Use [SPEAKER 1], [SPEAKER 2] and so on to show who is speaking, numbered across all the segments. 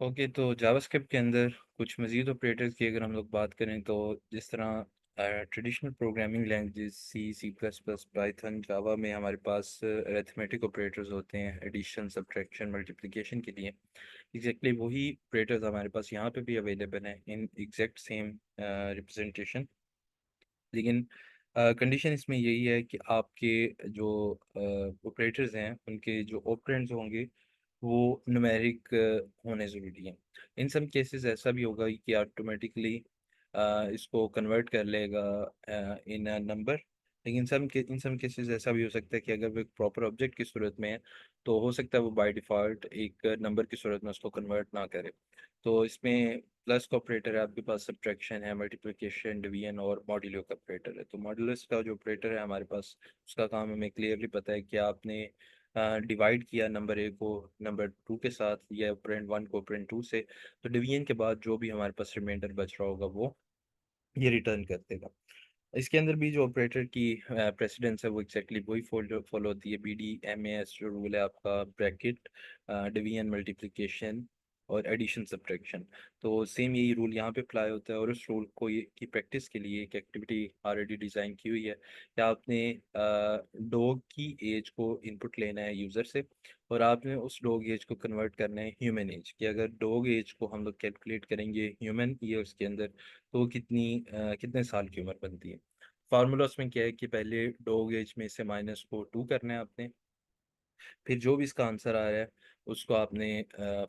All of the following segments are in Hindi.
[SPEAKER 1] ओके, तो जावास्क्रिप्ट के अंदर कुछ मज़ीद ऑपरेटर्स की अगर हम लोग बात करें तो जिस तरह traditional programming languages C plus plus Python Java में हमारे पास अरिथमेटिक ऑपरेटर्स होते हैं एडिशन सब्ट्रैक्शन मल्टीप्लिकेशन के लिए। एग्जैक्टली वही ऑपरेटर्स हमारे पास यहाँ पे भी अवेलेबल हैं इन एग्जैक्ट सेम रिप्रेजेंटेशन। लेकिन कंडीशन इसमें यही है कि आपके जो ऑपरेटर्स हैं उनके जो ऑपरेंड्स होंगे वो न्यूमेरिक होने ज़रूरी हैं। इन सम केसेस ऐसा भी होगा कि ऑटोमेटिकली इसको कन्वर्ट कर लेगा इन नंबर। लेकिन इन सम केसेस ऐसा भी हो सकता है कि अगर वो एक प्रॉपर ऑब्जेक्ट की सूरत में है तो हो सकता है वो बाय डिफ़ॉल्ट एक नंबर की सूरत में उसको कन्वर्ट ना करे। तो इसमें प्लस का ऑपरेटर है, आपके पास सब्ट्रैक्शन है, मल्टीप्लिकेशन, डिवीजन और मॉड्यूलो का ऑपरेटर है। तो मॉड्यूलस का जो ऑपरेटर है हमारे पास, उसका काम हमें क्लियरली पता है कि आपने डिवाइड किया नंबर ए को नंबर टू के साथ या ऑपरेंड वन को ऑपरेंड टू से, तो डिवीजन के बाद जो भी हमारे पास रिमाइंडर बच रहा होगा वो ये रिटर्न कर देगा। इसके अंदर भी जो ऑपरेटर की प्रेसिडेंस है वो एग्जैक्टली वही फॉलो फॉलो होती है। BDMAS जो रूल है आपका, ब्रैकेट, डिवीजन, मल्टीप्लिकेशन और एडिशन सब्ट्रैक्शन। तो सेम यही रूल यहाँ पे अप्लाई होता है और उस रूल को ये की प्रैक्टिस के लिए एक एक्टिविटी ऑलरेडी डिज़ाइन की हुई है कि आपने डॉग की एज को इनपुट लेना है यूज़र से और आपने उस डॉग एज को कन्वर्ट करना है ह्यूमन एज कि अगर डॉग एज को हम लोग कैलकुलेट करेंगे ह्यूमन ईयर्स के अंदर तो वो कितने साल की उम्र बनती है। फार्मूला उसमें क्या है कि पहले डॉग एज में से माइनस को टू करना है आपने, फिर जो भी इसका आंसर आ रहा है उसको आपने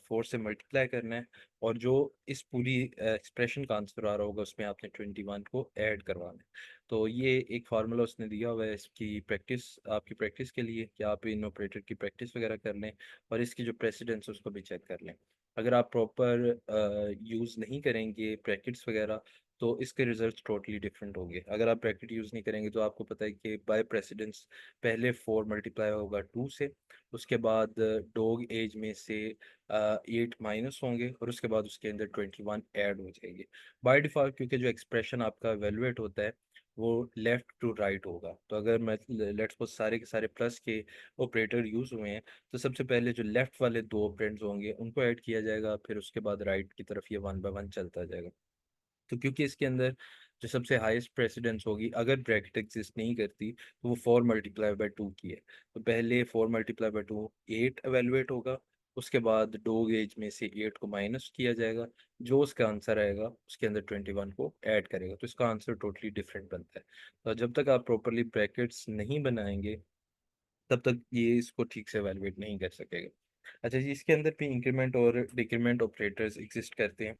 [SPEAKER 1] फोर से मल्टीप्लाई करना है और जो इस पूरी एक्सप्रेशन का आंसर आ रहा होगा उसमें आपने 21 को ऐड करवाना है। तो ये एक फार्मूला उसने दिया हुआ है इसकी प्रैक्टिस, आपकी प्रैक्टिस के लिए कि आप इन ऑपरेटर की प्रैक्टिस वगैरह कर लें और इसकी जो प्रेसिडेंस है उसको भी चेक कर लें। अगर आप प्रॉपर यूज़ नहीं करेंगे ब्रैकेट्स वगैरह तो इसके रिजल्ट्स टोटली डिफरेंट होंगे। अगर आप ब्रैकेट यूज़ नहीं करेंगे तो आपको पता है कि बाय प्रेसिडेंस पहले फोर मल्टीप्लाई होगा टू से, उसके बाद डॉग एज में से 8 माइनस होंगे और उसके बाद उसके अंदर 21 ऐड हो जाएंगे बाय डिफ़ॉल्ट, क्योंकि जो एक्सप्रेशन आपका एवेलुएट होता है वो लेफ्ट टू राइट होगा। तो अगर मैं लेट्स सपोज सारे के सारे प्लस के ऑपरेटर यूज़ हुए हैं तो सबसे पहले जो लेफ्ट वाले दो ऑपरेंड्स होंगे उनको ऐड किया जाएगा, फिर उसके बाद राइट की तरफ ये वन बाय वन चलता जाएगा। तो क्योंकि इसके अंदर जो सबसे हाईएस्ट प्रेसिडेंस होगी अगर ब्रैकेट एग्जिस्ट नहीं करती तो वो फोर मल्टीप्लाई बाय टू की है। तो पहले four multiply by two eight evaluate होगा, उसके बाद डॉग एज में से एट को माइनस किया जाएगा, जो उसका आंसर आएगा उसके अंदर 21 को ऐड करेगा, तो इसका आंसर टोटली डिफरेंट बनता है। तो जब तक आप प्रॉपरली ब्रैकेट्स नहीं बनाएंगे तब तक ये इसको ठीक से एवेलुएट नहीं कर सकेगा। अच्छा जी, इसके अंदर भी इंक्रीमेंट और डिक्रीमेंट ऑपरेटर्स एग्जिस्ट करते हैं।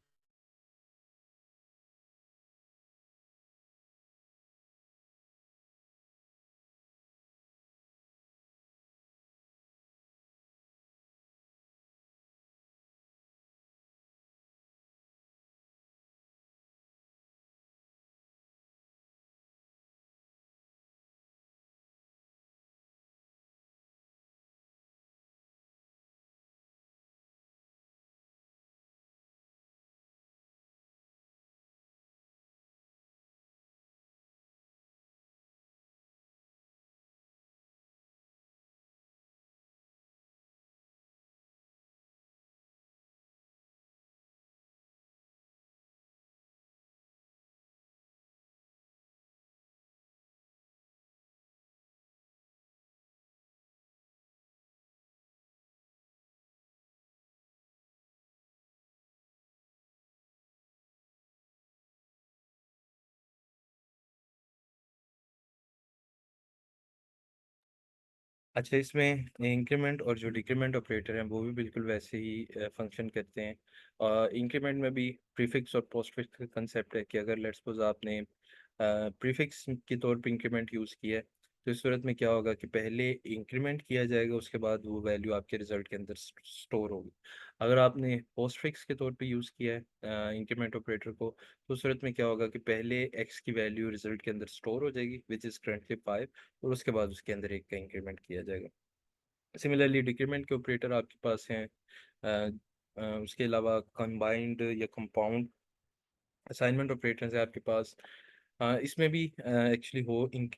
[SPEAKER 1] अच्छा, इसमें इंक्रीमेंट और जो डिक्रीमेंट ऑपरेटर हैं वो भी बिल्कुल वैसे ही फंक्शन करते हैं। इंक्रीमेंट में भी प्रीफिक्स और पोस्टफिक्स का कंसेप्ट है कि अगर लेट्स सपोज आपने प्रीफिक्स के तौर पे इंक्रीमेंट यूज़ किया है तो इस सूरत में क्या होगा कि पहले इंक्रीमेंट किया जाएगा, उसके बाद वो वैल्यू आपके रिजल्ट के अंदर स्टोर होगी। अगर आपने पोस्टफिक्स के तौर पे यूज़ किया है इंक्रीमेंट ऑपरेटर को तो उस सूरत में क्या होगा कि पहले एक्स की वैल्यू रिजल्ट के अंदर स्टोर हो जाएगी विच इज़ करंटली 5 और उसके बाद उसके अंदर एक का इंक्रीमेंट किया जाएगा। सिमिलरली डिक्रीमेंट के ऑपरेटर आपके पास हैं। उसके अलावा कंबाइंड या कंपाउंड असाइनमेंट ऑपरेटर्स है आपके पास। इसमें भी एक्चुअली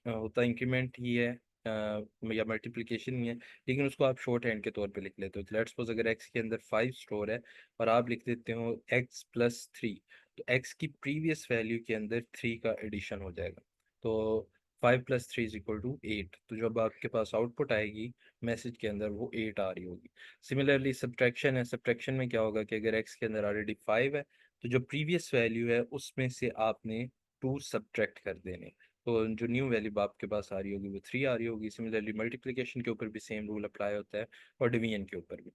[SPEAKER 1] होता इंक्रीमेंट ही है या मल्टीप्लिकेशन ही है, लेकिन उसको आप शॉर्ट हैंड के तौर पे लिख लेते हो। तो लेट्स सपोज अगर एक्स के अंदर 5 स्टोर है और आप लिख देते हो x+3, तो एक्स की प्रीवियस वैल्यू के अंदर 3 का एडिशन हो जाएगा। तो 5+3 = 8। तो जब आपके पास आउटपुट आएगी मैसेज के अंदर, वो 8 आ रही होगी। सिमिलरली सब्ट्रैक्शन है, सब्ट्रैक्शन में क्या होगा कि अगर एक्स के अंदर ऑलरेडी 5 है, तो जो प्रीवियस वैल्यू है उसमें से आपने 2 सब्ट्रैक्ट कर देने, तो जो न्यू वैल्यू आपके पास आ रही होगी वो 3 आ रही होगी। सिमिलरली मल्टीप्लिकेशन के ऊपर भी सेम रूल अप्लाई होता है, और डिवीजन के ऊपर भी।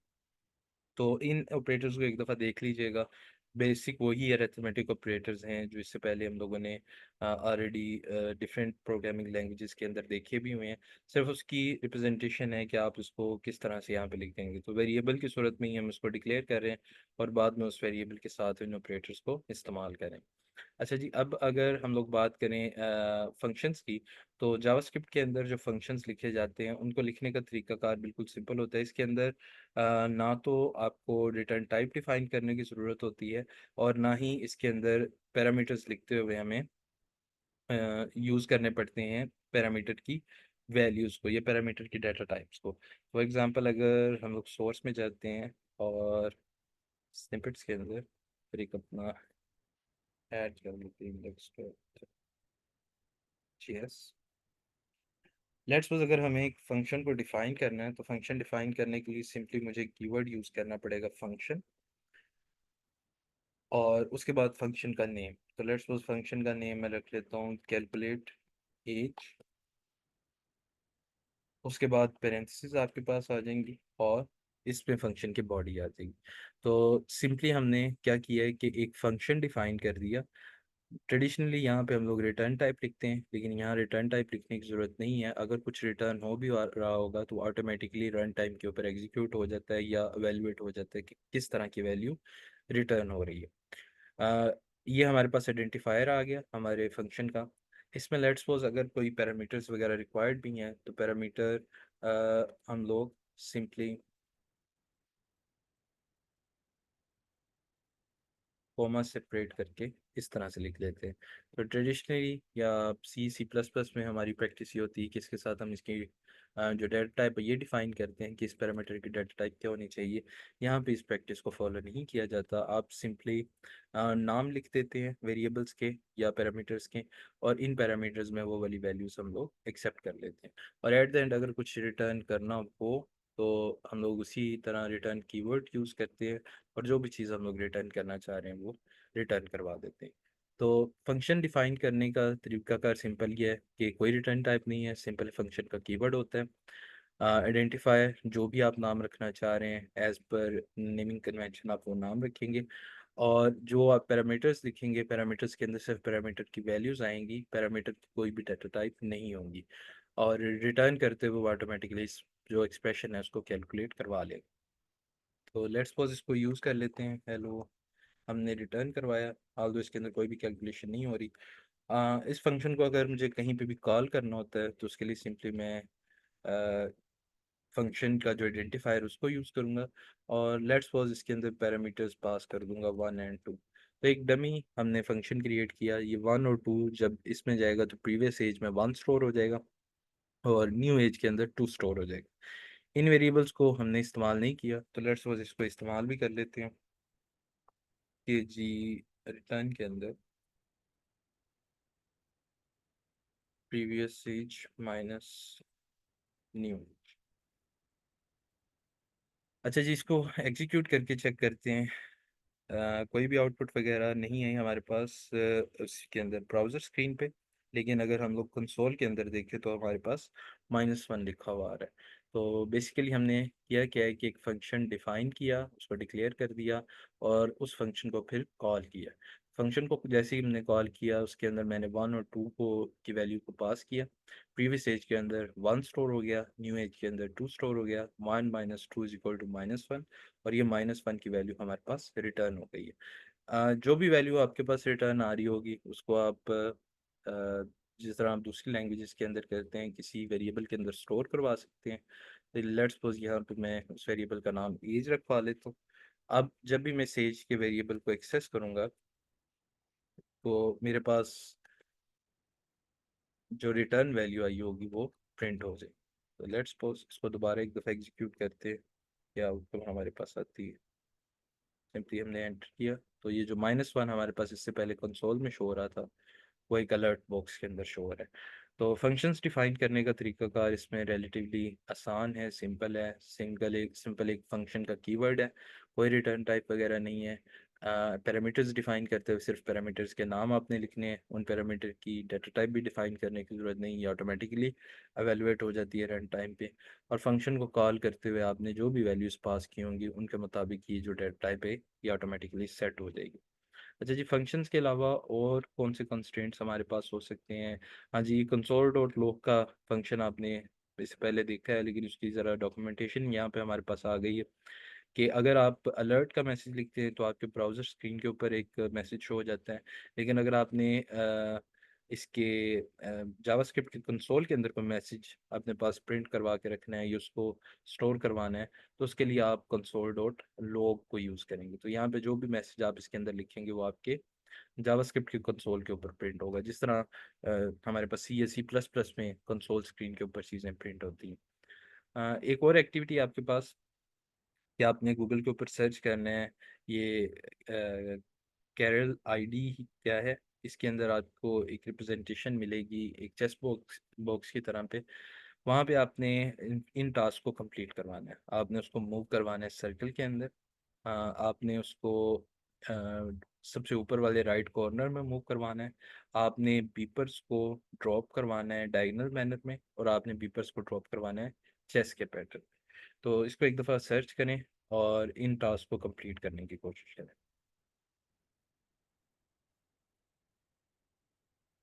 [SPEAKER 1] तो इन ऑपरेटर्स को एक दफ़ा देख लीजिएगा। बेसिक वही अरिथमेटिक ऑपरेटर्स हैं जो इससे पहले हम लोगों ने ऑलरेडी डिफरेंट प्रोग्रामिंग लैंग्वेजेस के अंदर देखे भी हुए हैं। सिर्फ उसकी रिप्रेजेंटेशन है कि आप उसको किस तरह से यहाँ पे लिख देंगे। तो वेरिएबल की सूरत में ही हम उसको डिक्लेयर कर रहे हैं और बाद में उस वेरिएबल के साथ इन ऑपरेटर्स को इस्तेमाल करें। अच्छा जी, अब अगर हम लोग बात करें फंक्शंस की, तो जावास्क्रिप्ट के अंदर जो फंक्शंस लिखे जाते हैं उनको लिखने का तरीकाकार बिल्कुल सिंपल होता है। इसके अंदर ना तो आपको रिटर्न टाइप डिफाइन करने की ज़रूरत होती है, और ना ही इसके अंदर पैरामीटर्स लिखते हुए हमें यूज़ करने पड़ते हैं पैरामीटर की वैल्यूज़ को या पैरामीटर की डाटा टाइप्स को। फॉर एग्जांपल अगर हम लोग सोर्स में जाते हैं और स्निपेट्स के अंदर फिर एक अपना ऐड कर लेते हैं इंडेक्स पे। यस, लेट्स सपोज अगर हमें एक फंक्शन को डिफाइन करना है, तो फंक्शन डिफाइन करने के लिए सिंपली मुझे कीवर्ड यूज़ करना पड़ेगा फंक्शन, और उसके बाद फंक्शन का नेम। तो लेट्स सपोज फंक्शन का नेम मैं रख लेता हूँ कैलकुलेट एज। उसके बाद पेरेंथेसिस आपके पास आ जाएंगी और इसमें फंक्शन की बॉडी आ जाएगी। तो सिंपली हमने क्या किया है कि एक फंक्शन डिफाइन कर दिया। ट्रेडिशनली यहाँ पे हम लोग रिटर्न टाइप लिखते हैं, लेकिन यहाँ रिटर्न टाइप लिखने की ज़रूरत नहीं है। अगर कुछ रिटर्न हो भी रहा होगा तो ऑटोमेटिकली रन टाइम के ऊपर एग्जीक्यूट हो जाता है या एवेलुएट हो जाता है कि किस तरह की वैल्यू रिटर्न हो रही है। अ, ये हमारे पास आइडेंटिफायर आ गया हमारे फंक्शन का। इसमें लेट्स सपोज अगर कोई पैरामीटर्स वगैरह रिक्वायर्ड भी हैं, तो पैरामीटर हम लोग सिंपली कॉमा सेपरेट करके इस तरह से लिख लेते हैं। तो ट्रेडिशनली या सी प्लस प्लस में हमारी प्रैक्टिस ये होती है कि इसके साथ हम इसकी जो डाटा टाइप है ये डिफाइन करते हैं कि इस पैरामीटर की डाटा टाइप क्या होनी चाहिए। यहाँ पे इस प्रैक्टिस को फॉलो नहीं किया जाता। आप सिंपली नाम लिख देते हैं वेरिएबल्स के या पैरामीटर्स के, और इन पैरामीटर्स में वो वाली वैल्यूज हम लोग एक्सेप्ट कर लेते हैं। और एट द एंड अगर कुछ रिटर्न करना हो तो हम लोग उसी तरह रिटर्न कीवर्ड यूज़ करते हैं, और जो भी चीज़ हम लोग रिटर्न करना चाह रहे हैं वो रिटर्न करवा देते हैं। तो फंक्शन डिफाइन करने का तरीकाकार सिंपल ये है कि कोई रिटर्न टाइप नहीं है, सिंपल फंक्शन का कीवर्ड होता है। आइडेंटिफायर जो भी आप नाम रखना चाह रहे हैं एज पर नेमिंग कन्वेंशन आप वो नाम रखेंगे, और जो आप पैरामीटर्स लिखेंगे पैरामीटर्स के अंदर सिर्फ पैरामीटर की वैल्यूज आएंगी, पैरामीटर की कोई भी डाटा टाइप नहीं होंगी, और रिटर्न करते हुए ऑटोमेटिकली जो एक्सप्रेशन है उसको कैलकुलेट करवा लेगा। तो लेट्स सपोज इसको यूज़ कर लेते हैं। हेलो, हमने रिटर्न करवाया, हाल तो इसके अंदर कोई भी कैलकुलेशन नहीं हो रही। इस फंक्शन को अगर मुझे कहीं पे भी कॉल करना होता है तो उसके लिए सिंपली मैं फंक्शन का जो आइडेंटिफायर उसको यूज़ करूँगा, और लेट्स सपोज इसके अंदर पैरामीटर्स पास कर दूंगा 1 और 2। तो एक डमी हमने फंक्शन क्रिएट किया, ये 1 और 2 जब इसमें जाएगा तो प्रीवियस एज में 1 स्टोर हो जाएगा और न्यू एज के अंदर 2 स्टोर हो जाएगा। इन वेरिएबल्स को हमने इस्तेमाल नहीं किया, तो लेट्स सपोज इसको इस्तेमाल भी कर लेते हैं कि जी रिटर्न के अंदर प्रीवियस एज माइनस न्यू। अच्छा जी, इसको एग्जीक्यूट करके चेक करते हैं। कोई भी आउटपुट वगैरह नहीं है हमारे पास उसके अंदर ब्राउज़र स्क्रीन पे, लेकिन अगर हम लोग कंसोल के अंदर देखें तो हमारे पास -1 लिखा हुआ आ रहा है। तो बेसिकली हमने किया क्या है कि एक फंक्शन डिफाइन किया, उसको डिक्लेयर कर दिया, और उस फंक्शन को फिर कॉल किया। फंक्शन को जैसे ही हमने कॉल किया उसके अंदर मैंने 1 और 2 को की वैल्यू को पास किया। प्रीवियस एज के अंदर 1 स्टोर हो गया, न्यू एज के अंदर 2 स्टोर हो गया। 1 - 2 = -1, और ये -1 की वैल्यू हमारे पास रिटर्न हो गई है। जो भी वैल्यू आपके पास रिटर्न आ रही होगी उसको आप जिस तरह आप दूसरी लैंग्वेजेस के अंदर करते हैं किसी वेरिएबल के अंदर स्टोर करवा सकते हैं। तो लेट्स सपोज यहाँ पे मैं उस वेरिएबल का नाम एज रखवा लेता हूँ। अब जब भी मैं एज के वेरिएबल को एक्सेस करूँगा तो मेरे पास जो रिटर्न वैल्यू आई होगी वो प्रिंट हो जाए। तो लेट्स सपोज इसको दोबारा एक दफ़ा एग्जीक्यूट करते हैं, क्या आउटकम हमारे पास आती है। सिंपली हमने एंटर किया तो ये जो -1 हमारे पास इससे पहले कंसोल में शो हो रहा था, वो एक अलर्ट बॉक्स के अंदर शो हो रहा है। तो फंक्शंस डिफाइन करने का तरीकाकार इसमें रिलेटिवली आसान है, सिंपल है। सिंपल एक फंक्शन का कीवर्ड है, कोई रिटर्न टाइप वगैरह नहीं है। पैरामीटर्स डिफाइन करते हुए सिर्फ पैरामीटर्स के नाम आपने लिखने हैं, उन पैरामीटर की डाटा टाइप भी डिफाइन करने की ज़रूरत नहीं, ये ऑटोमेटिकली एवेलुएट हो जाती है रन टाइम पे। और फंक्शन को कॉल करते हुए आपने जो भी वैल्यूज़ पास की होंगी उनके मुताबिक ये जो डाटा टाइप है ये ऑटोमेटिकली सेट हो जाएगी। अच्छा जी, फंक्शंस के अलावा और कौन से कंस्ट्रेंट्स हमारे पास हो सकते हैं? हाँ जी, कंसोल डॉट लॉग का फंक्शन आपने इससे पहले देखा है, लेकिन उसकी ज़रा डॉक्यूमेंटेशन यहाँ पे हमारे पास आ गई है कि अगर आप अलर्ट का मैसेज लिखते हैं तो आपके ब्राउज़र स्क्रीन के ऊपर एक मैसेज शो हो जाता है। लेकिन अगर आपने इसके जावास्क्रिप्ट के कंसोल के अंदर कोई मैसेज अपने पास प्रिंट करवा के रखना है या उसको स्टोर करवाना है, तो उसके लिए आप कंसोल डॉट लॉग को यूज़ करेंगे। तो यहाँ पे जो भी मैसेज आप इसके अंदर लिखेंगे वो आपके जावास्क्रिप्ट के कंसोल के ऊपर प्रिंट होगा, जिस तरह हमारे पास सी या सी प्लस प्लस में कंसोल स्क्रीन के ऊपर चीज़ें प्रिंट होती हैं। एक और एक्टिविटी आपके पास कि आपने गूगल के ऊपर सर्च करना है, ये कैरल आईडी क्या है। इसके अंदर आपको एक रिप्रेजेंटेशन मिलेगी एक चेस बॉक्स बॉक्स की तरह पे। वहाँ पे आपने इन टास्क को कंप्लीट करवाना है, आपने उसको मूव करवाना है सर्कल के अंदर। आपने उसको अ, सबसे ऊपर वाले राइट कॉर्नर में मूव करवाना है। आपने बीपर्स को ड्रॉप करवाना है डायगोनल मैनर में, और आपने बीपर्स को ड्रॉप करवाना है चेस के पैटर्न। तो इसको एक दफ़ा सर्च करें और इन टास्क को कंप्लीट करने की कोशिश करें।